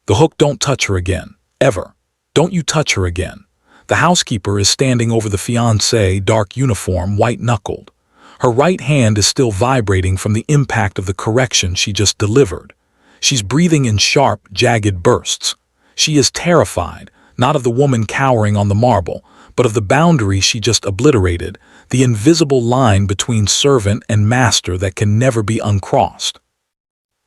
The hook, don't touch her again. Ever. Don't you touch her again. The housekeeper is standing over the fiancé, dark uniform, white-knuckled. Her right hand is still vibrating from the impact of the correction she just delivered. She's breathing in sharp, jagged bursts. She is terrified, not of the woman cowering on the marble, but of the boundary she just obliterated, the invisible line between servant and master that can never be uncrossed.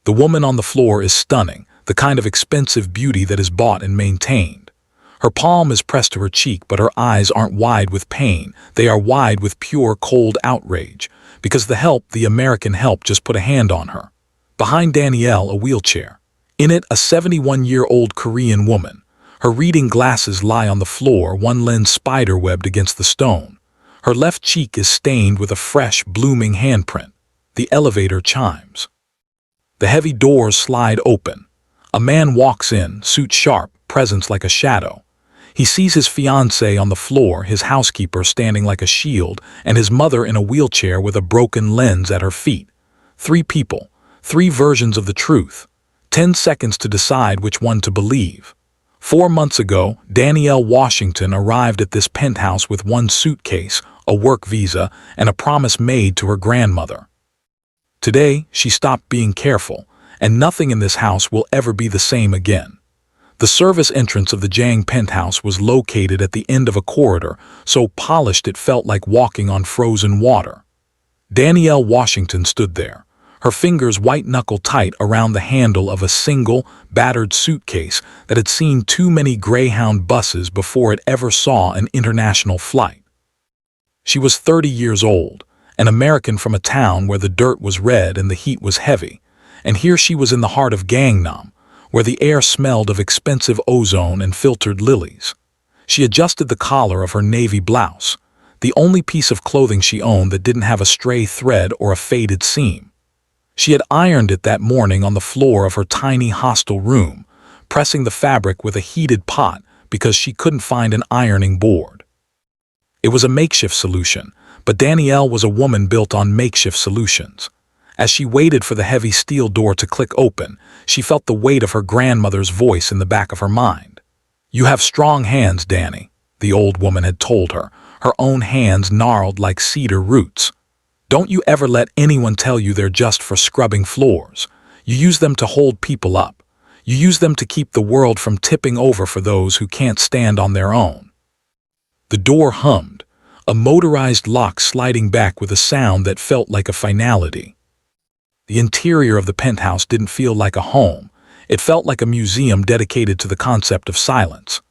The woman on the floor is stunning, the kind of expensive beauty that is bought and maintained. Her palm is pressed to her cheek, but her eyes aren't wide with pain. They are wide with pure, cold outrage, because the American help, just put a hand on her. Behind Danielle, a wheelchair. In it, a 71-year-old Korean woman. Her reading glasses lie on the floor, one lens spider-webbed against the stone. Her left cheek is stained with a fresh, blooming handprint. The elevator chimes. The heavy doors slide open. A man walks in, suit sharp, presence like a shadow. He sees his fiancée on the floor, his housekeeper standing like a shield, and his mother in a wheelchair with a broken lens at her feet. 3 people, 3 versions of the truth. 10 seconds to decide which one to believe. 4 months ago, Danielle Washington arrived at this penthouse with 1 suitcase, a work visa, and a promise made to her grandmother. Today, she stopped being careful, and nothing in this house will ever be the same again. The service entrance of the Jang penthouse was located at the end of a corridor, so polished it felt like walking on frozen water. Danielle Washington stood there, her fingers white-knuckle tight around the handle of a single, battered suitcase that had seen too many Greyhound buses before it ever saw an international flight. She was 30 years old, an American from a town where the dirt was red and the heat was heavy, and here she was in the heart of Gangnam, where the air smelled of expensive ozone and filtered lilies. She adjusted the collar of her navy blouse, the only piece of clothing she owned that didn't have a stray thread or a faded seam. She had ironed it that morning on the floor of her tiny hostel room, pressing the fabric with a heated pot because she couldn't find an ironing board. It was a makeshift solution, but Danielle was a woman built on makeshift solutions. As she waited for the heavy steel door to click open, she felt the weight of her grandmother's voice in the back of her mind. "You have strong hands, Danny," the old woman had told her, her own hands gnarled like cedar roots. "Don't you ever let anyone tell you they're just for scrubbing floors. You use them to hold people up. You use them to keep the world from tipping over for those who can't stand on their own." The door hummed, a motorized lock sliding back with a sound that felt like a finality. The interior of the penthouse didn't feel like a home. It felt like a museum dedicated to the concept of silence.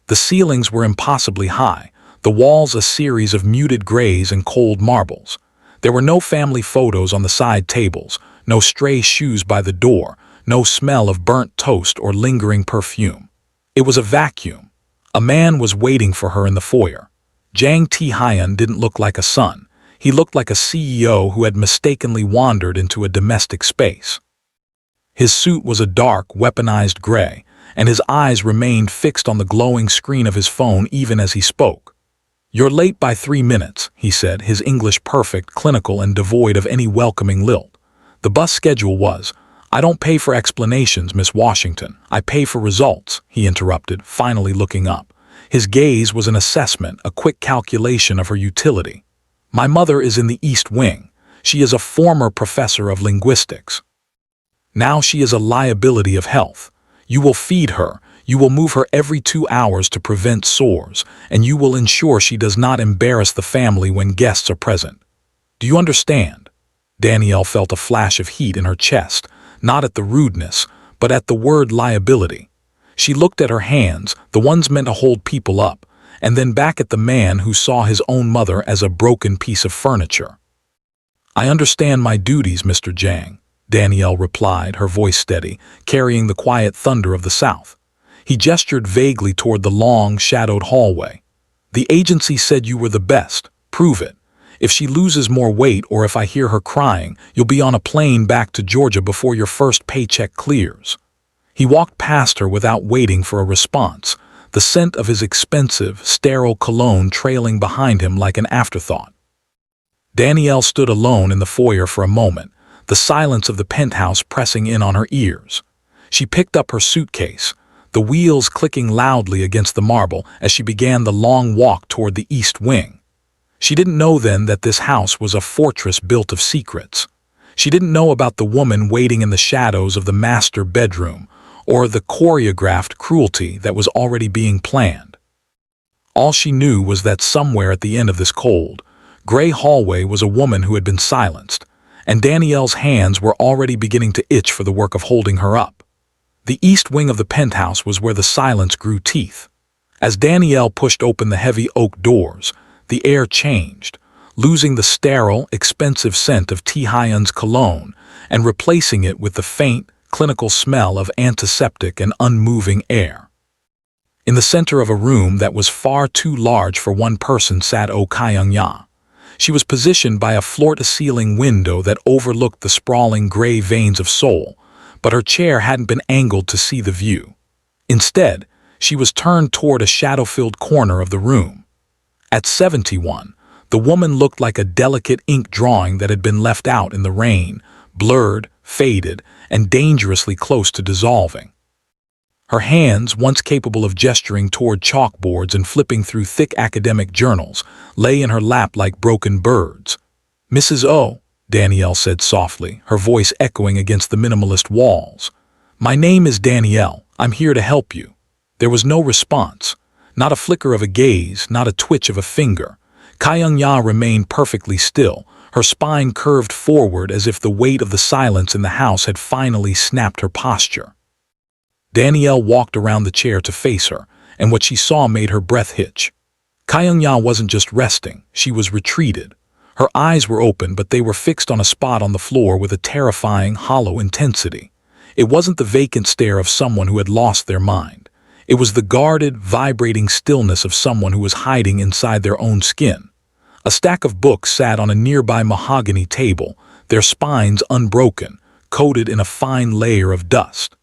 The ceilings were impossibly high, the walls a series of muted grays and cold marbles. There were no family photos on the side tables, no stray shoes by the door, no smell of burnt toast or lingering perfume. It was a vacuum. A man was waiting for her in the foyer. Jang Tae-hyun didn't look like a son. He looked like a CEO who had mistakenly wandered into a domestic space. His suit was a dark, weaponized gray, and his eyes remained fixed on the glowing screen of his phone even as he spoke. "You're late by 3 minutes," he said, his English perfect, clinical, and devoid of any welcoming lilt. "The bus schedule was—" "I don't pay for explanations, Miss Washington. I pay for results," he interrupted, finally looking up. His gaze was an assessment, a quick calculation of her utility. "My mother is in the East Wing. She is a former professor of linguistics. Now she is a liability of health. You will feed her. You will move her every 2 hours to prevent sores, and you will ensure she does not embarrass the family when guests are present. Do you understand?" Danielle felt a flash of heat in her chest, not at the rudeness, but at the word liability. She looked at her hands, the ones meant to hold people up, and then back at the man who saw his own mother as a broken piece of furniture. "I understand my duties, Mr. Jang," Danielle replied, her voice steady, carrying the quiet thunder of the South. He gestured vaguely toward the long, shadowed hallway. "The agency said you were the best. Prove it. If she loses more weight or if I hear her crying, you'll be on a plane back to Georgia before your first paycheck clears." He walked past her without waiting for a response, the scent of his expensive, sterile cologne trailing behind him like an afterthought. Danielle stood alone in the foyer for a moment, the silence of the penthouse pressing in on her ears. She picked up her suitcase, the wheels clicking loudly against the marble as she began the long walk toward the east wing. She didn't know then that this house was a fortress built of secrets. She didn't know about the woman waiting in the shadows of the master bedroom, or the choreographed cruelty that was already being planned. All she knew was that somewhere at the end of this cold, gray hallway was a woman who had been silenced, and Danielle's hands were already beginning to itch for the work of holding her up. The east wing of the penthouse was where the silence grew teeth. As Danielle pushed open the heavy oak doors, the air changed, losing the sterile, expensive scent of Taehyun's cologne and replacing it with the faint, clinical smell of antiseptic and unmoving air. In the center of a room that was far too large for one person sat Oh Kyung-ya. She was positioned by a floor-to-ceiling window that overlooked the sprawling gray veins of Seoul, but her chair hadn't been angled to see the view. Instead, she was turned toward a shadow-filled corner of the room. At 71, the woman looked like a delicate ink drawing that had been left out in the rain, blurred, faded, and dangerously close to dissolving. Her hands, once capable of gesturing toward chalkboards and flipping through thick academic journals, lay in her lap like broken birds. "Mrs. O," Danielle said softly, her voice echoing against the minimalist walls. "My name is Danielle. I'm here to help you." There was no response. Not a flicker of a gaze, not a twitch of a finger. Kyung-ya remained perfectly still, her spine curved forward as if the weight of the silence in the house had finally snapped her posture. Danielle walked around the chair to face her, and what she saw made her breath hitch. Kyung-ya wasn't just resting, she was retreated. Her eyes were open, but they were fixed on a spot on the floor with a terrifying, hollow intensity. It wasn't the vacant stare of someone who had lost their mind. It was the guarded, vibrating stillness of someone who was hiding inside their own skin. A stack of books sat on a nearby mahogany table, their spines unbroken, coated in a fine layer of dust.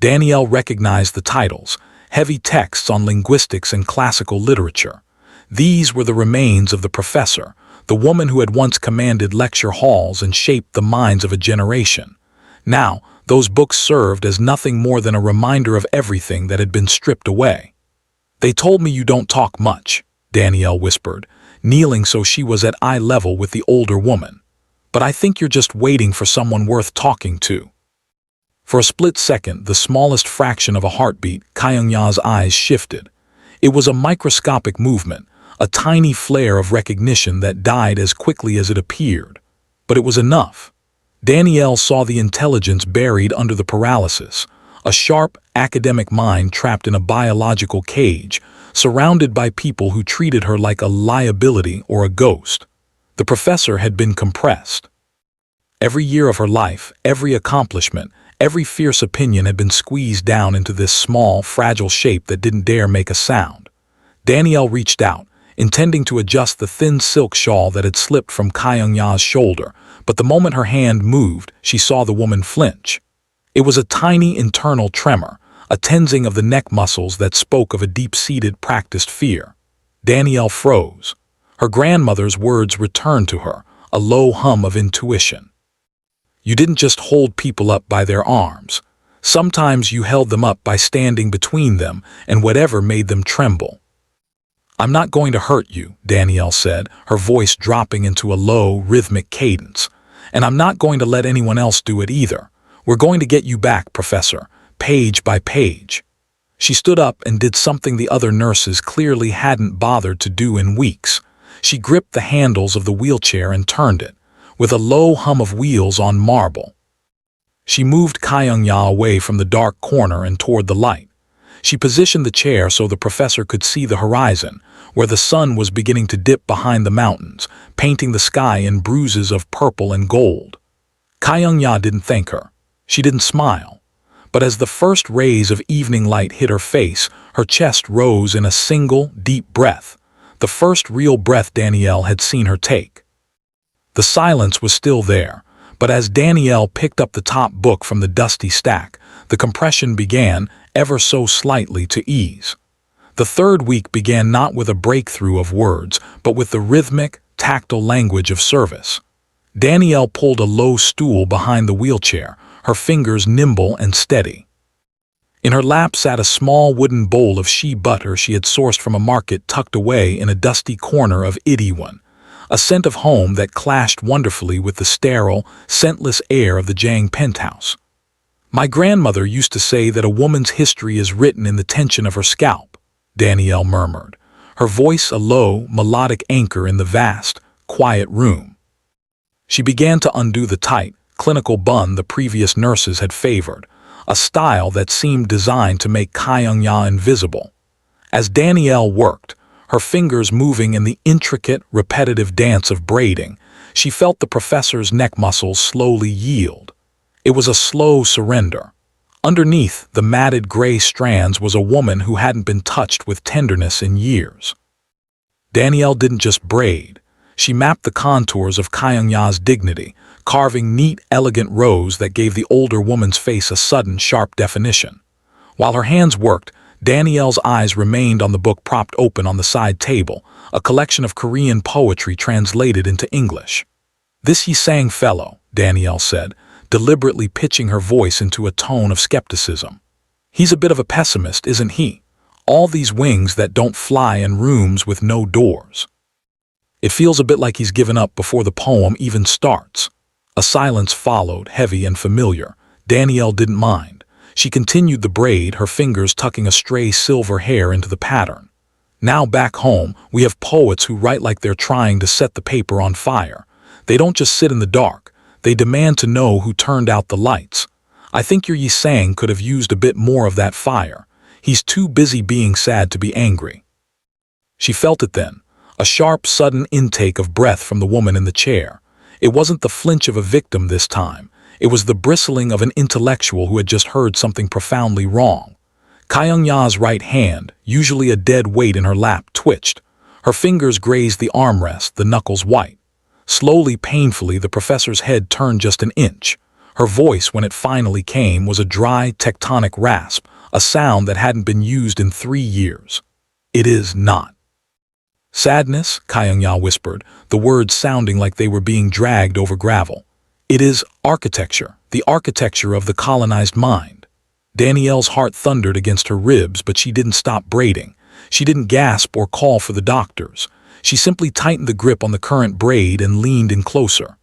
Danielle recognized the titles, heavy texts on linguistics and classical literature. These were the remains of the professor, the woman who had once commanded lecture halls and shaped the minds of a generation. Now, those books served as nothing more than a reminder of everything that had been stripped away. "They told me you don't talk much," Danielle whispered, kneeling so she was at eye level with the older woman. "But I think you're just waiting for someone worth talking to." For a split second, the smallest fraction of a heartbeat, Kyung-ya's eyes shifted. It was a microscopic movement, a tiny flare of recognition that died as quickly as it appeared. But it was enough. Danielle saw the intelligence buried under the paralysis, a sharp, academic mind trapped in a biological cage, surrounded by people who treated her like a liability or a ghost. The professor had been compressed. Every year of her life, every accomplishment, every fierce opinion had been squeezed down into this small, fragile shape that didn't dare make a sound. Danielle reached out, intending to adjust the thin silk shawl that had slipped from Kyung-ya's shoulder, but the moment her hand moved, she saw the woman flinch. It was a tiny internal tremor, a tensing of the neck muscles that spoke of a deep-seated, practiced fear. Danielle froze. Her grandmother's words returned to her, a low hum of intuition. "You didn't just hold people up by their arms. Sometimes you held them up by standing between them and whatever made them tremble." "I'm not going to hurt you," Danielle said, her voice dropping into a low, rhythmic cadence. "And I'm not going to let anyone else do it either. We're going to get you back, Professor, page by page." She stood up and did something the other nurses clearly hadn't bothered to do in weeks. She gripped the handles of the wheelchair and turned it, with a low hum of wheels on marble. She moved Kyung-ya away from the dark corner and toward the light. She positioned the chair so the professor could see the horizon, where the sun was beginning to dip behind the mountains, painting the sky in bruises of purple and gold. Kyung-ya didn't thank her. She didn't smile. But as the first rays of evening light hit her face, her chest rose in a single, deep breath, the first real breath Danielle had seen her take. The silence was still there, but as Danielle picked up the top book from the dusty stack, the compression began, ever so slightly, to ease. The third week began not with a breakthrough of words, but with the rhythmic, tactile language of service. Danielle pulled a low stool behind the wheelchair, her fingers nimble and steady. In her lap sat a small wooden bowl of shea butter she had sourced from a market tucked away in a dusty corner of Itaewon, a scent of home that clashed wonderfully with the sterile, scentless air of the Jang penthouse. "My grandmother used to say that a woman's history is written in the tension of her scalp," Danielle murmured, her voice a low, melodic anchor in the vast, quiet room. She began to undo the tight, clinical bun the previous nurses had favored, a style that seemed designed to make Kyung-ya invisible. As Danielle worked, her fingers moving in the intricate, repetitive dance of braiding, she felt the professor's neck muscles slowly yield. It was a slow surrender. Underneath the matted gray strands was a woman who hadn't been touched with tenderness in years. Danielle didn't just braid. She mapped the contours of Kyung-ya's dignity, carving neat, elegant rows that gave the older woman's face a sudden, sharp definition. While her hands worked, Danielle's eyes remained on the book propped open on the side table, a collection of Korean poetry translated into English. "This Yi-sang fellow," Danielle said, deliberately pitching her voice into a tone of skepticism. "He's a bit of a pessimist, isn't he? All these wings that don't fly in rooms with no doors. It feels a bit like he's given up before the poem even starts." A silence followed, heavy and familiar. Danielle didn't mind. She continued the braid, her fingers tucking a stray silver hair into the pattern. "Now back home, we have poets who write like they're trying to set the paper on fire. They don't just sit in the dark. They demand to know who turned out the lights. I think your Yi-sang could have used a bit more of that fire. He's too busy being sad to be angry." She felt it then, a sharp, sudden intake of breath from the woman in the chair. It wasn't the flinch of a victim this time. It was the bristling of an intellectual who had just heard something profoundly wrong. Kyung-ya's right hand, usually a dead weight in her lap, twitched. Her fingers grazed the armrest, the knuckles white. Slowly, painfully, the professor's head turned just an inch. Her voice, when it finally came, was a dry, tectonic rasp, a sound that hadn't been used in 3 years. "It is not." "Sadness," Kyung-ya whispered, the words sounding like they were being dragged over gravel. "It is architecture, the architecture of the colonized mind." Danielle's heart thundered against her ribs, but she didn't stop braiding. She didn't gasp or call for the doctors. She simply tightened the grip on the current braid and leaned in closer.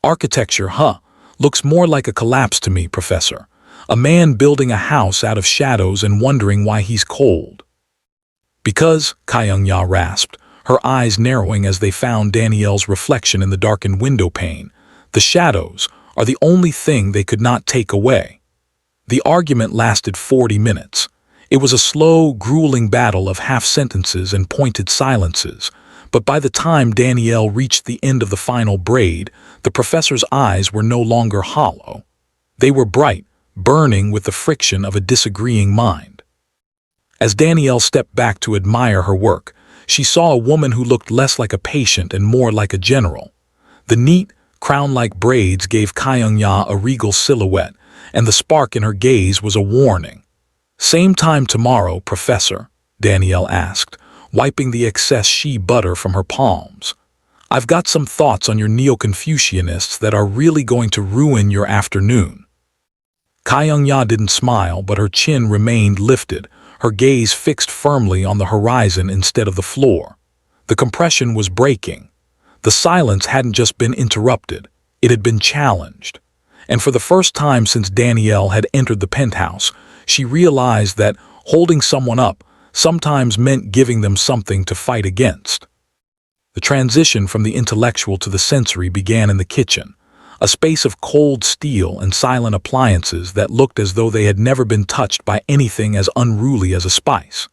"Architecture, huh? Looks more like a collapse to me, Professor. A man building a house out of shadows and wondering why he's cold." "Because," Kyung-ya rasped, her eyes narrowing as they found Danielle's reflection in the darkened window pane, "the shadows are the only thing they could not take away." The argument lasted 40 minutes. It was a slow, grueling battle of half-sentences and pointed silences, but by the time Danielle reached the end of the final braid, the professor's eyes were no longer hollow. They were bright, burning with the friction of a disagreeing mind. As Danielle stepped back to admire her work, she saw a woman who looked less like a patient and more like a general. The neat, crown-like braids gave Kyung-ya a regal silhouette, and the spark in her gaze was a warning. "Same time tomorrow, Professor?" Danielle asked, wiping the excess shea butter from her palms. "I've got some thoughts on your Neo-Confucianists that are really going to ruin your afternoon." Kyung-ya didn't smile, but her chin remained lifted, her gaze fixed firmly on the horizon instead of the floor. The compression was breaking. The silence hadn't just been interrupted, it had been challenged. And for the first time since Danielle had entered the penthouse, she realized that holding someone up sometimes meant giving them something to fight against. The transition from the intellectual to the sensory began in the kitchen, a space of cold steel and silent appliances that looked as though they had never been touched by anything as unruly as a spice.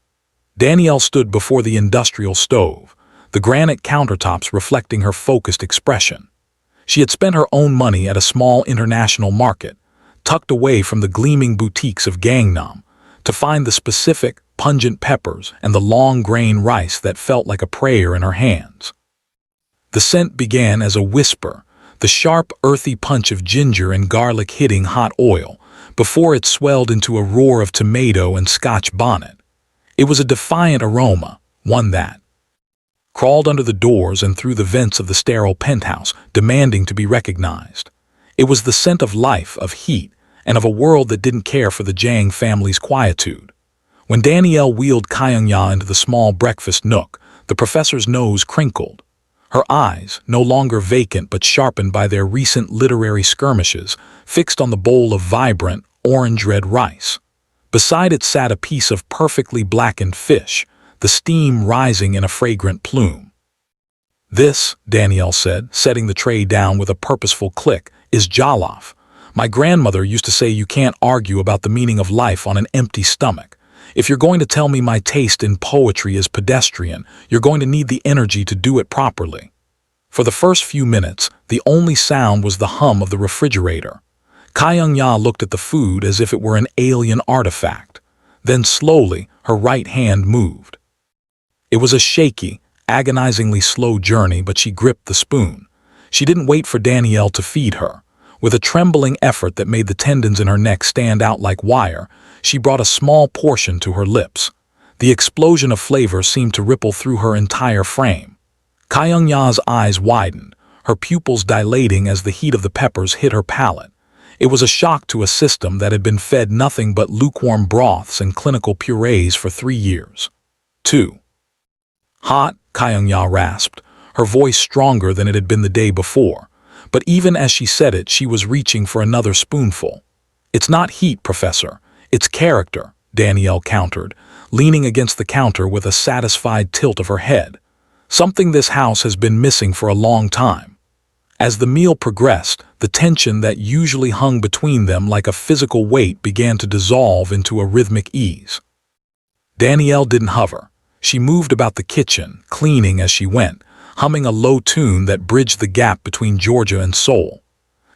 Danielle stood before the industrial stove, the granite countertops reflecting her focused expression. She had spent her own money at a small international market, tucked away from the gleaming boutiques of Gangnam, to find the specific, pungent peppers and the long-grain rice that felt like a prayer in her hands. The scent began as a whisper, the sharp, earthy punch of ginger and garlic hitting hot oil, before it swelled into a roar of tomato and Scotch bonnet. It was a defiant aroma, one that crawled under the doors and through the vents of the sterile penthouse, demanding to be recognized. It was the scent of life, of heat, and of a world that didn't care for the Jang family's quietude. When Danielle wheeled Kyung-ya into the small breakfast nook, the professor's nose crinkled. Her eyes, no longer vacant but sharpened by their recent literary skirmishes, fixed on the bowl of vibrant, orange-red rice. Beside it sat a piece of perfectly blackened fish, the steam rising in a fragrant plume. "This," Danielle said, setting the tray down with a purposeful click, "is jollof. My grandmother used to say you can't argue about the meaning of life on an empty stomach. If you're going to tell me my taste in poetry is pedestrian, you're going to need the energy to do it properly." For the first few minutes, the only sound was the hum of the refrigerator. Kyung-ya looked at the food as if it were an alien artifact. Then slowly, her right hand moved. It was a shaky, agonizingly slow journey, but she gripped the spoon. She didn't wait for Danielle to feed her. With a trembling effort that made the tendons in her neck stand out like wire, she brought a small portion to her lips. The explosion of flavor seemed to ripple through her entire frame. Kyung-ya's eyes widened, her pupils dilating as the heat of the peppers hit her palate. It was a shock to a system that had been fed nothing but lukewarm broths and clinical purees for 3 years. 2. "Hot," Kyung-ya rasped, her voice stronger than it had been the day before. But even as she said it, she was reaching for another spoonful. "It's not heat, Professor. It's character," Danielle countered, leaning against the counter with a satisfied tilt of her head. "Something this house has been missing for a long time." As the meal progressed, the tension that usually hung between them like a physical weight began to dissolve into a rhythmic ease. Danielle didn't hover. She moved about the kitchen, cleaning as she went, humming a low tune that bridged the gap between Georgia and Seoul.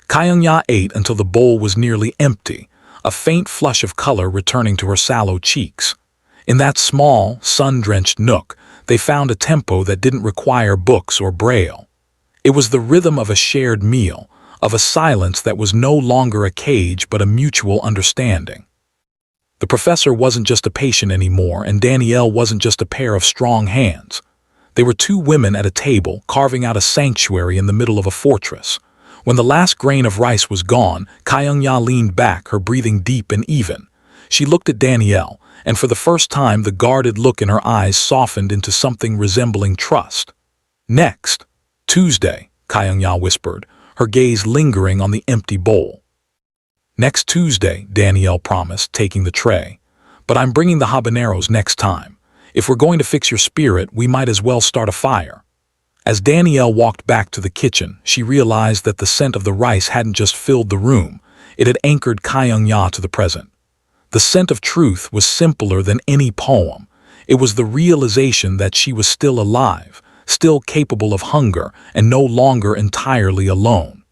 Kyung-ya ate until the bowl was nearly empty, a faint flush of color returning to her sallow cheeks. In that small, sun-drenched nook, they found a tempo that didn't require books or braille. It was the rhythm of a shared meal, of a silence that was no longer a cage but a mutual understanding. The professor wasn't just a patient anymore, and Danielle wasn't just a pair of strong hands. They were two women at a table, carving out a sanctuary in the middle of a fortress. When the last grain of rice was gone, Kyung-ya leaned back, her breathing deep and even. She looked at Danielle, and for the first time the guarded look in her eyes softened into something resembling trust. "Next, Tuesday," Kyung-ya whispered, her gaze lingering on the empty bowl. "Next Tuesday," Danielle promised, taking the tray. "But I'm bringing the habaneros next time. If we're going to fix your spirit, we might as well start a fire." As Danielle walked back to the kitchen, she realized that the scent of the rice hadn't just filled the room, it had anchored Kyung-ya to the present. The scent of truth was simpler than any poem. It was the realization that she was still alive, still capable of hunger, and no longer entirely alone.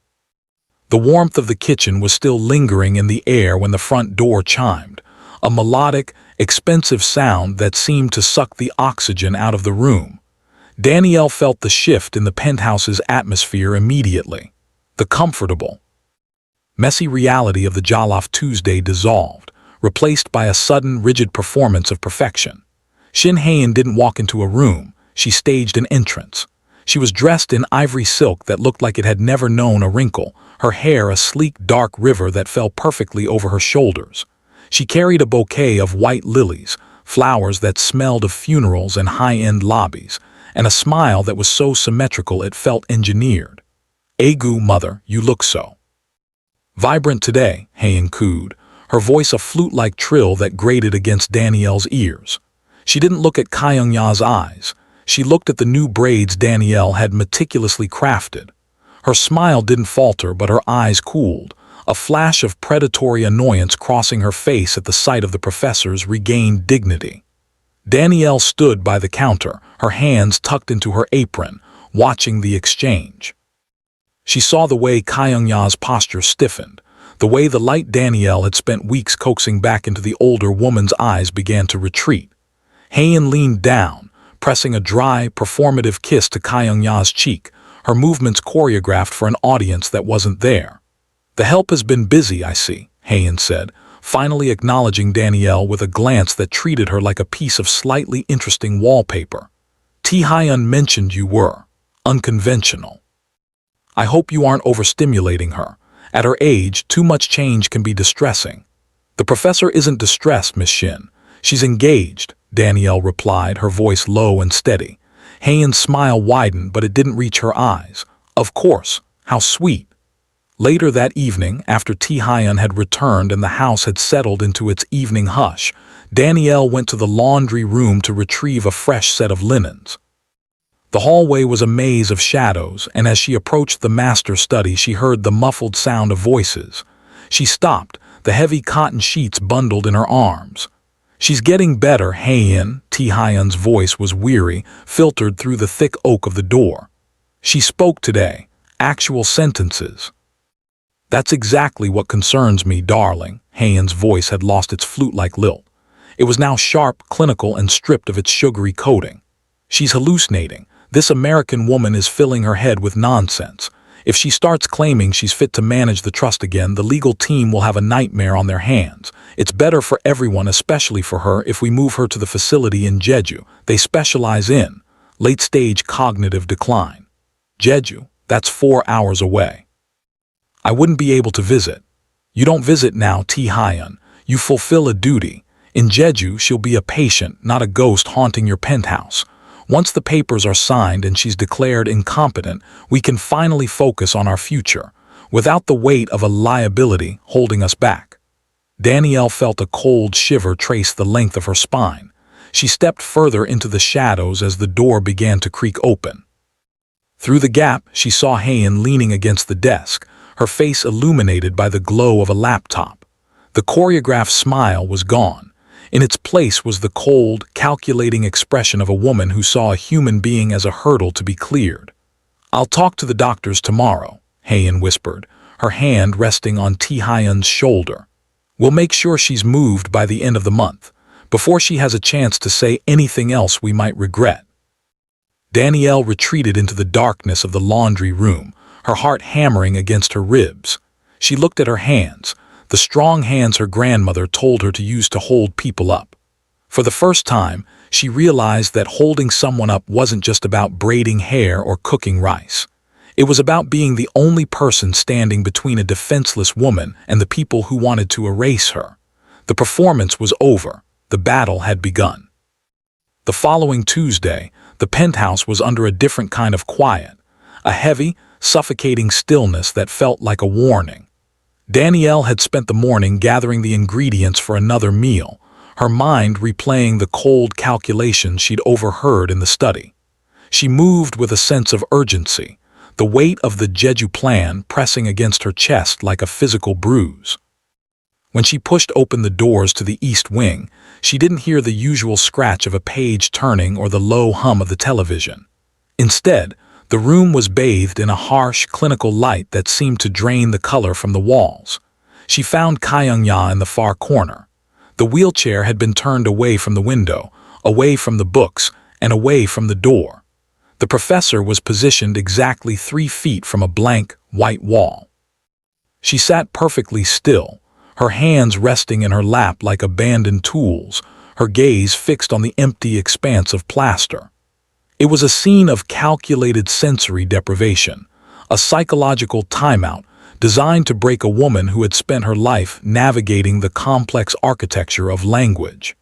The warmth of the kitchen was still lingering in the air when the front door chimed, a melodic, expensive sound that seemed to suck the oxygen out of the room. Danielle felt the shift in the penthouse's atmosphere immediately. The comfortable, messy reality of the Jollof Tuesday dissolved, replaced by a sudden, rigid performance of perfection. Shin Haein didn't walk into a room, she staged an entrance. She was dressed in ivory silk that looked like it had never known a wrinkle, her hair a sleek, dark river that fell perfectly over her shoulders. She carried a bouquet of white lilies, flowers that smelled of funerals and high-end lobbies, and a smile that was so symmetrical it felt engineered. "Egu, mother, you look so vibrant today," Haein cooed, her voice a flute-like trill that grated against Danielle's ears. She didn't look at Kyung-ya's eyes. She looked at the new braids Danielle had meticulously crafted. Her smile didn't falter, but her eyes cooled, a flash of predatory annoyance crossing her face at the sight of the professor's regained dignity. Danielle stood by the counter, her hands tucked into her apron, watching the exchange. She saw the way Kyung-ya's posture stiffened, the way the light Danielle had spent weeks coaxing back into the older woman's eyes began to retreat. Haein leaned down, pressing a dry, performative kiss to Kyung-ya's cheek, her movements choreographed for an audience that wasn't there. "The help has been busy, I see," Haein said, finally acknowledging Danielle with a glance that treated her like a piece of slightly interesting wallpaper. "Taehyun mentioned you were unconventional. I hope you aren't overstimulating her." At her age, too much change can be distressing. The professor isn't distressed, Miss Shin. She's engaged, Danielle replied, her voice low and steady. Hayen's smile widened, but it didn't reach her eyes. Of course, how sweet. Later that evening, after Hayen had returned and the house had settled into its evening hush, Danielle went to the laundry room to retrieve a fresh set of linens. The hallway was a maze of shadows, and as she approached the master study, she heard the muffled sound of voices. She stopped, the heavy cotton sheets bundled in her arms. She's getting better, Hayen. Hayen's voice was weary, filtered through the thick oak of the door. She spoke today. Actual sentences. That's exactly what concerns me, darling. Hayen's voice had lost its flute-like lilt. It was now sharp, clinical, and stripped of its sugary coating. She's hallucinating. This American woman is filling her head with nonsense. If she starts claiming she's fit to manage the trust again, the legal team will have a nightmare on their hands. It's better for everyone, especially for her, if we move her to the facility in Jeju. They specialize in late-stage cognitive decline. Jeju, that's 4 hours away. I wouldn't be able to visit. You don't visit now, Hayen. You fulfill a duty. In Jeju, she'll be a patient, not a ghost haunting your penthouse. Once the papers are signed and she's declared incompetent, we can finally focus on our future, without the weight of a liability holding us back. Danielle felt a cold shiver trace the length of her spine. She stepped further into the shadows as the door began to creak open. Through the gap, she saw Hayen leaning against the desk, her face illuminated by the glow of a laptop. The choreographed smile was gone. In its place was the cold, calculating expression of a woman who saw a human being as a hurdle to be cleared. "I'll talk to the doctors tomorrow," Hayen whispered, her hand resting on Hayen's shoulder. "We'll make sure she's moved by the end of the month, before she has a chance to say anything else we might regret." Danielle retreated into the darkness of the laundry room, her heart hammering against her ribs. She looked at her hands, the strong hands her grandmother told her to use to hold people up. For the first time, she realized that holding someone up wasn't just about braiding hair or cooking rice. It was about being the only person standing between a defenseless woman and the people who wanted to erase her. The performance was over. The battle had begun. The following Tuesday, the penthouse was under a different kind of quiet, a heavy, suffocating stillness that felt like a warning. Danielle had spent the morning gathering the ingredients for another meal, her mind replaying the cold calculations she'd overheard in the study. She moved with a sense of urgency, the weight of the Jeju plan pressing against her chest like a physical bruise. When she pushed open the doors to the east wing, she didn't hear the usual scratch of a page turning or the low hum of the television. Instead, the room was bathed in a harsh, clinical light that seemed to drain the color from the walls. She found Kyungya in the far corner. The wheelchair had been turned away from the window, away from the books, and away from the door. The professor was positioned exactly 3 feet from a blank, white wall. She sat perfectly still, her hands resting in her lap like abandoned tools, her gaze fixed on the empty expanse of plaster. It was a scene of calculated sensory deprivation, a psychological timeout designed to break a woman who had spent her life navigating the complex architecture of language.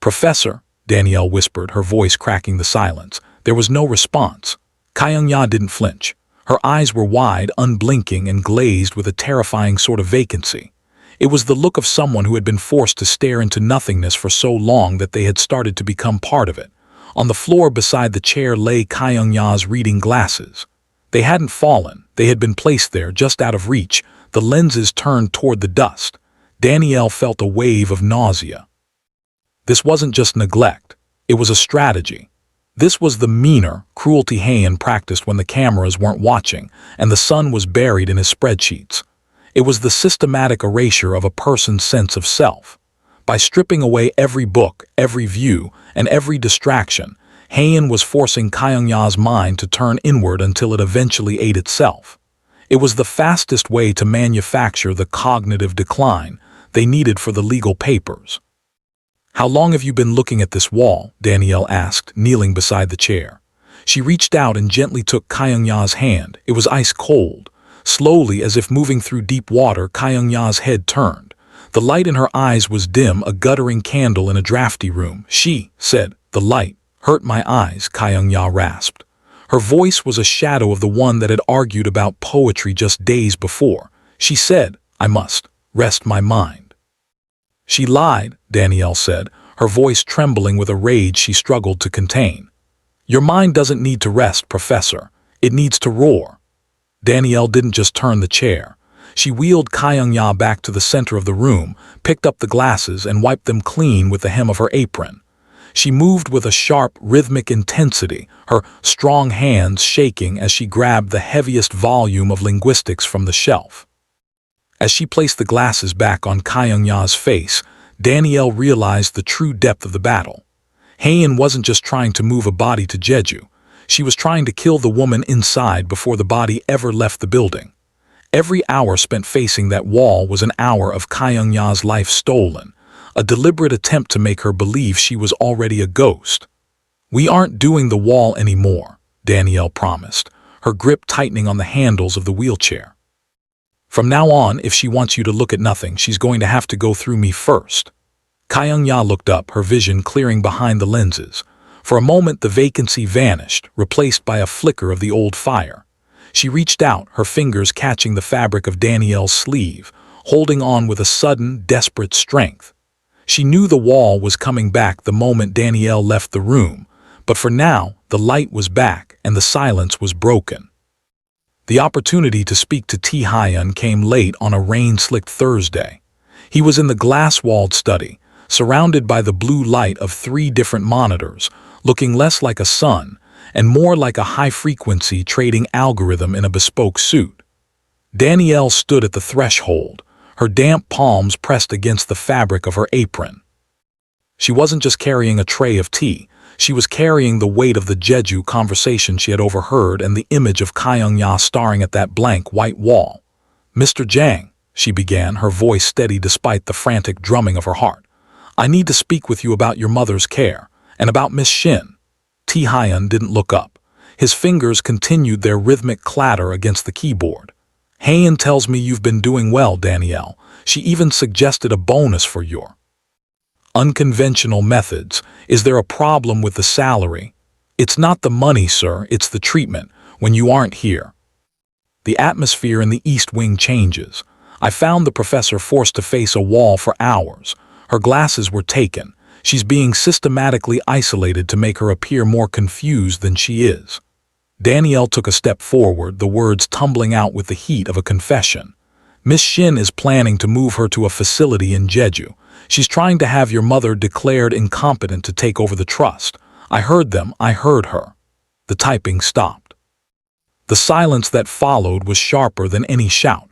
"Professor," Danielle whispered, her voice cracking the silence. There was no response. Kyungya didn't flinch. Her eyes were wide, unblinking, and glazed with a terrifying sort of vacancy. It was the look of someone who had been forced to stare into nothingness for so long that they had started to become part of it. On the floor beside the chair lay Kyungya's reading glasses. They hadn't fallen, they had been placed there just out of reach, the lenses turned toward the dust. Danielle felt a wave of nausea. This wasn't just neglect, it was a strategy. This was the meaner, cruelty Hayen practiced when the cameras weren't watching and the sun was buried in his spreadsheets. It was the systematic erasure of a person's sense of self. By stripping away every book, every view, and every distraction, Hayen was forcing Kyungya's mind to turn inward until it eventually ate itself. It was the fastest way to manufacture the cognitive decline they needed for the legal papers. "How long have you been looking at this wall?" Danielle asked, kneeling beside the chair. She reached out and gently took Kyungya's hand. It was ice cold. Slowly, as if moving through deep water, Kyungya's head turned. The light in her eyes was dim, a guttering candle in a drafty room. She said, "The light hurt my eyes," Kyungya rasped. Her voice was a shadow of the one that had argued about poetry just days before. She said, "I must rest my mind." "She lied," Danielle said, her voice trembling with a rage she struggled to contain. "Your mind doesn't need to rest, Professor. It needs to roar." Danielle didn't just turn the chair. She wheeled Kyungya back to the center of the room, picked up the glasses, and wiped them clean with the hem of her apron. She moved with a sharp, rhythmic intensity, her strong hands shaking as she grabbed the heaviest volume of linguistics from the shelf. As she placed the glasses back on Kyungya's face, Danielle realized the true depth of the battle. Haein wasn't just trying to move a body to Jeju. She was trying to kill the woman inside before the body ever left the building. Every hour spent facing that wall was an hour of Kyungya's life stolen, a deliberate attempt to make her believe she was already a ghost. "We aren't doing the wall anymore," Danielle promised, her grip tightening on the handles of the wheelchair. "From now on, if she wants you to look at nothing, she's going to have to go through me first." Kyungya looked up, her vision clearing behind the lenses. For a moment, the vacancy vanished, replaced by a flicker of the old fire. She reached out, her fingers catching the fabric of Danielle's sleeve, holding on with a sudden, desperate strength. She knew the wall was coming back the moment Danielle left the room, but for now, the light was back and the silence was broken. The opportunity to speak to Tae-hyun came late on a rain-slicked Thursday. He was in the glass-walled study, surrounded by the blue light of 3 different monitors, looking less like a sun and more like a high-frequency trading algorithm in a bespoke suit. Danielle stood at the threshold, her damp palms pressed against the fabric of her apron. She wasn't just carrying a tray of tea, she was carrying the weight of the Jeju conversation she had overheard and the image of Kyungya staring at that blank white wall. "Mr. Jang," she began, her voice steady despite the frantic drumming of her heart. "I need to speak with you about your mother's care, and about Miss Shin." Tae-hyun didn't look up. His fingers continued their rhythmic clatter against the keyboard. "Haein tells me you've been doing well, Danielle. She even suggested a bonus for your unconventional methods. Is there a problem with the salary?" "It's not the money, sir, it's the treatment when you aren't here." The atmosphere in the East Wing changes. I found the professor forced to face a wall for hours. Her glasses were taken. She's being systematically isolated to make her appear more confused than she is. Danielle took a step forward, the words tumbling out with the heat of a confession. "Miss Shin is planning to move her to a facility in Jeju. She's trying to have your mother declared incompetent to take over the trust. I heard them, I heard her." The typing stopped. The silence that followed was sharper than any shout.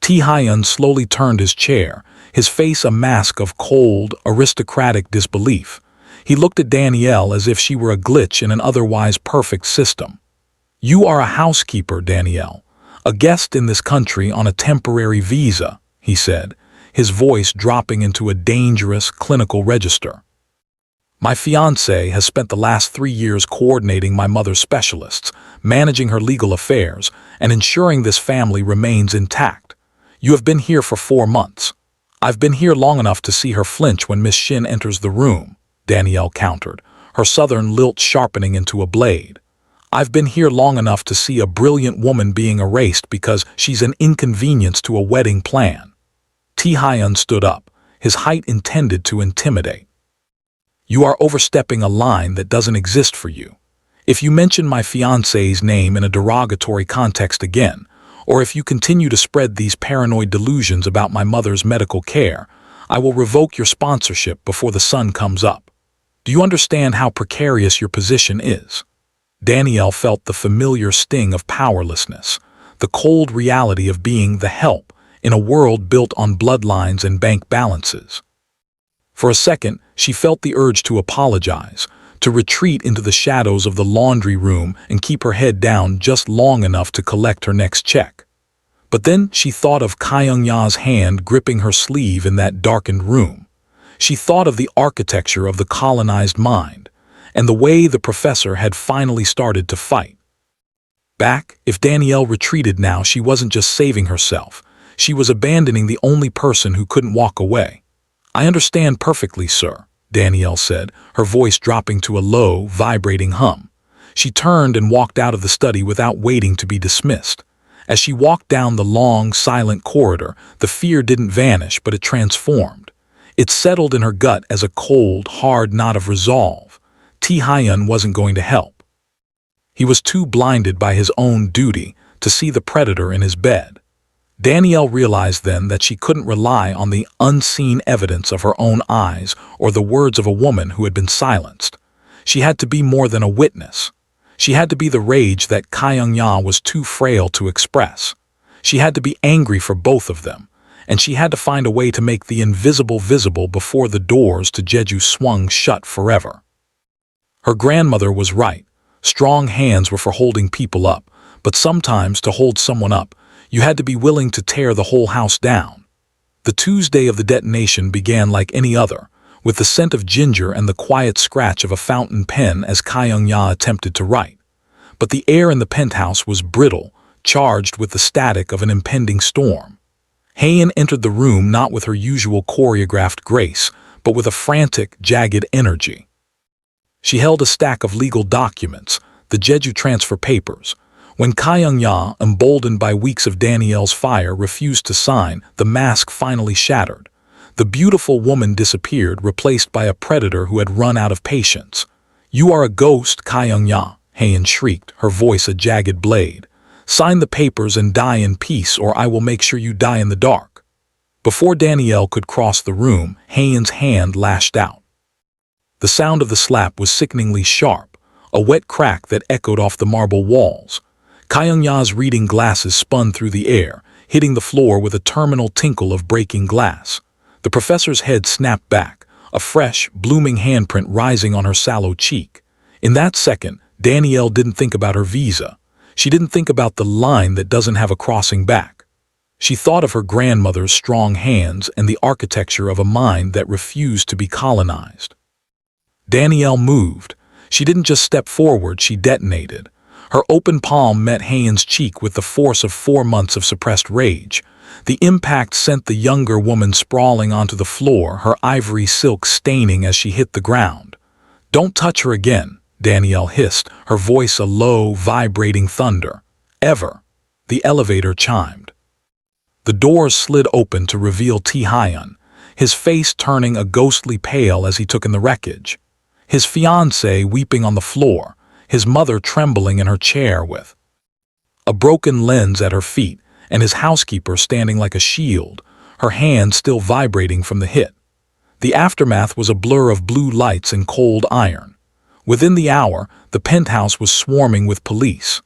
Tae-hyun slowly turned his chair, his face a mask of cold, aristocratic disbelief. He looked at Danielle as if she were a glitch in an otherwise perfect system. "You are a housekeeper, Danielle, a guest in this country on a temporary visa," he said, his voice dropping into a dangerous, clinical register. "My fiancé has spent the last 3 years coordinating my mother's specialists, managing her legal affairs, and ensuring this family remains intact. You have been here for 4 months. I've been here long enough to see her flinch when Miss Shin enters the room," Danielle countered, her southern lilt sharpening into a blade. "I've been here long enough to see a brilliant woman being erased because she's an inconvenience to a wedding plan." Tae-hyun stood up, his height intended to intimidate. "You are overstepping a line that doesn't exist for you. If you mention my fiancé's name in a derogatory context again, or if you continue to spread these paranoid delusions about my mother's medical care, I will revoke your sponsorship before the sun comes up. Do you understand how precarious your position is?" Danielle felt the familiar sting of powerlessness, the cold reality of being the help in a world built on bloodlines and bank balances. For a second, she felt the urge to apologize, to retreat into the shadows of the laundry room and keep her head down just long enough to collect her next check. But then she thought of Kyungya's hand gripping her sleeve in that darkened room. She thought of the architecture of the colonized mind, and the way the professor had finally started to fight. back. If Danielle retreated now, she wasn't just saving herself. She was abandoning the only person who couldn't walk away. "I understand perfectly, sir," Danielle said, her voice dropping to a low, vibrating hum. She turned and walked out of the study without waiting to be dismissed. As she walked down the long, silent corridor, the fear didn't vanish, but it transformed. It settled in her gut as a cold, hard knot of resolve. Tae-hyun wasn't going to help. He was too blinded by his own duty to see the predator in his bed. Danielle realized then that she couldn't rely on the unseen evidence of her own eyes or the words of a woman who had been silenced. She had to be more than a witness. She had to be the rage that Kyung-ya was too frail to express. She had to be angry for both of them, and she had to find a way to make the invisible visible before the doors to Jeju swung shut forever. Her grandmother was right. Strong hands were for holding people up, but sometimes to hold someone up, you had to be willing to tear the whole house down. The Tuesday of the detonation began like any other, with the scent of ginger and the quiet scratch of a fountain pen as Kyung-ya attempted to write. But the air in the penthouse was brittle, charged with the static of an impending storm. Haein entered the room not with her usual choreographed grace, but with a frantic, jagged energy. She held a stack of legal documents, the Jeju transfer papers. When Kyung-ya, emboldened by weeks of Danielle's fire, refused to sign, the mask finally shattered. The beautiful woman disappeared, replaced by a predator who had run out of patience. "You are a ghost, Kyung-ya," Haein shrieked, her voice a jagged blade. "Sign the papers and die in peace, or I will make sure you die in the dark." Before Danielle could cross the room, Haein's hand lashed out. The sound of the slap was sickeningly sharp, a wet crack that echoed off the marble walls. Kyung-ya's reading glasses spun through the air, hitting the floor with a terminal tinkle of breaking glass. The professor's head snapped back, a fresh, blooming handprint rising on her sallow cheek. In that second, Danielle didn't think about her visa. She didn't think about the line that doesn't have a crossing back. She thought of her grandmother's strong hands and the architecture of a mind that refused to be colonized. Danielle moved. She didn't just step forward, she detonated. Her open palm met Haein's cheek with the force of 4 months of suppressed rage. The impact sent the younger woman sprawling onto the floor, her ivory silk staining as she hit the ground. "Don't touch her again," Danielle hissed, her voice a low, vibrating thunder. "Ever." The elevator chimed. The doors slid open to reveal Tae-hyun, his face turning a ghostly pale as he took in the wreckage. His fiancée weeping on the floor, his mother trembling in her chair with a broken lens at her feet, and his housekeeper standing like a shield, her hand still vibrating from the hit. The aftermath was a blur of blue lights and cold iron. Within the hour, the penthouse was swarming with police.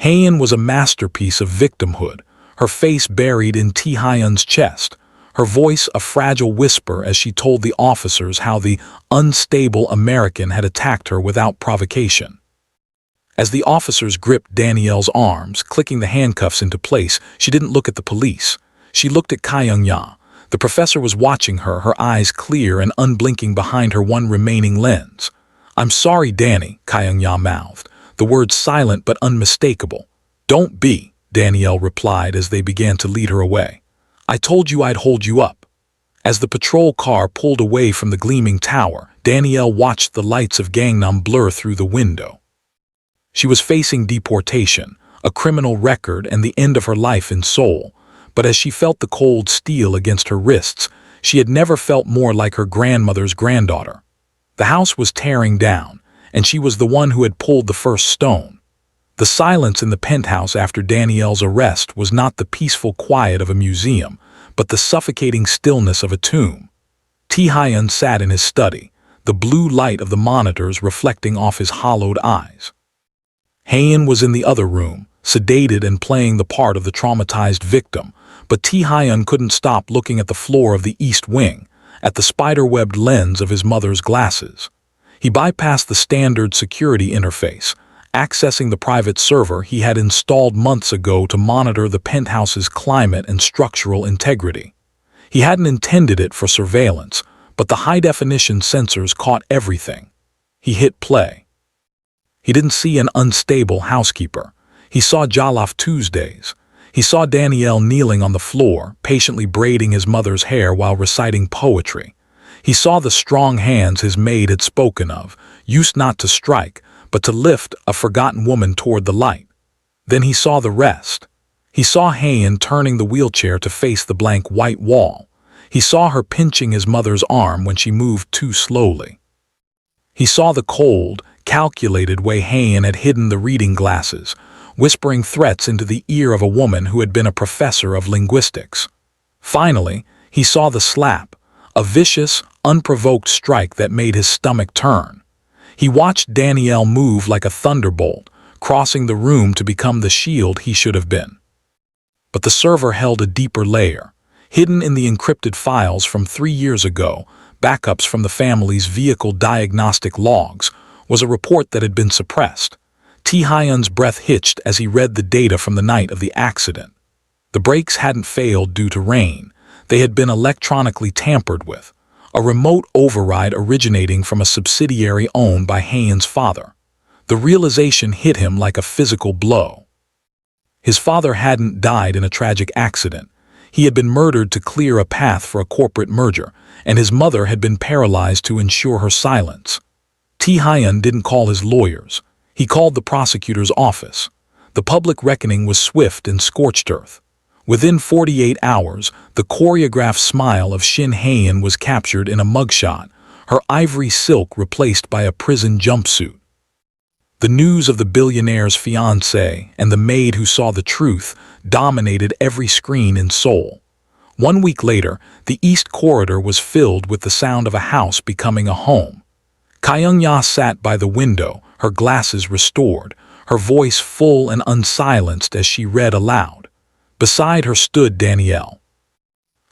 Haein was a masterpiece of victimhood, her face buried in Tae-hyun's chest, her voice a fragile whisper as she told the officers how the unstable American had attacked her without provocation. As the officers gripped Danielle's arms, clicking the handcuffs into place, she didn't look at the police. She looked at Kyung-ya. The professor was watching her, her eyes clear and unblinking behind her one remaining lens. "I'm sorry, Danny," Kyung-ya mouthed, the words silent but unmistakable. "Don't be," Danielle replied as they began to lead her away. "I told you I'd hold you up." As the patrol car pulled away from the gleaming tower, Danielle watched the lights of Gangnam blur through the window. She was facing deportation, a criminal record, and the end of her life in Seoul, but as she felt the cold steel against her wrists, she had never felt more like her grandmother's granddaughter. The house was tearing down, and she was the one who had pulled the first stone. The silence in the penthouse after Danielle's arrest was not the peaceful quiet of a museum, but the suffocating stillness of a tomb. Tae-hyun sat in his study, the blue light of the monitors reflecting off his hollowed eyes. Haein was in the other room, sedated and playing the part of the traumatized victim, but Tae-hyun couldn't stop looking at the floor of the East Wing, at the spider-webbed lens of his mother's glasses. He bypassed the standard security interface, accessing the private server he had installed months ago to monitor the penthouse's climate and structural integrity. He hadn't intended it for surveillance, but the high-definition sensors caught everything. He hit play. He didn't see an unstable housekeeper. He saw Jollof Tuesdays. He saw Danielle kneeling on the floor, patiently braiding his mother's hair while reciting poetry. He saw the strong hands his maid had spoken of, used not to strike, but to lift a forgotten woman toward the light. Then he saw the rest. He saw Hayan turning the wheelchair to face the blank white wall. He saw her pinching his mother's arm when she moved too slowly. He saw the cold, calculated way Hayan had hidden the reading glasses, whispering threats into the ear of a woman who had been a professor of linguistics. Finally, he saw the slap, a vicious, unprovoked strike that made his stomach turn. He watched Danielle move like a thunderbolt, crossing the room to become the shield he should have been. But the server held a deeper layer. Hidden in the encrypted files from 3 years ago, backups from the family's vehicle diagnostic logs, was a report that had been suppressed. Hyun's breath hitched as he read the data from the night of the accident. The brakes hadn't failed due to rain. They had been electronically tampered with, a remote override originating from a subsidiary owned by Hayan's father. The realization hit him like a physical blow. His father hadn't died in a tragic accident. He had been murdered to clear a path for a corporate merger, and his mother had been paralyzed to ensure her silence. Hyun didn't call his lawyers. He called the prosecutor's office. The public reckoning was swift and scorched earth. Within 48 hours, the choreographed smile of Shin Hayan was captured in a mugshot, her ivory silk replaced by a prison jumpsuit. The news of the billionaire's fiancé and the maid who saw the truth dominated every screen in Seoul. 1 week later, the East Corridor was filled with the sound of a house becoming a home. Kyung-ya sat by the window, her glasses restored, her voice full and unsilenced as she read aloud. Beside her stood Danielle.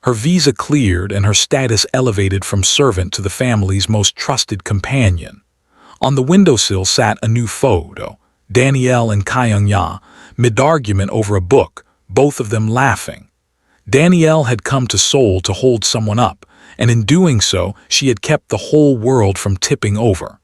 Her visa cleared and her status elevated from servant to the family's most trusted companion. On the windowsill sat a new photo, Danielle and Kyung-ya, mid-argument over a book, both of them laughing. Danielle had come to Seoul to hold someone up, and in doing so, she had kept the whole world from tipping over.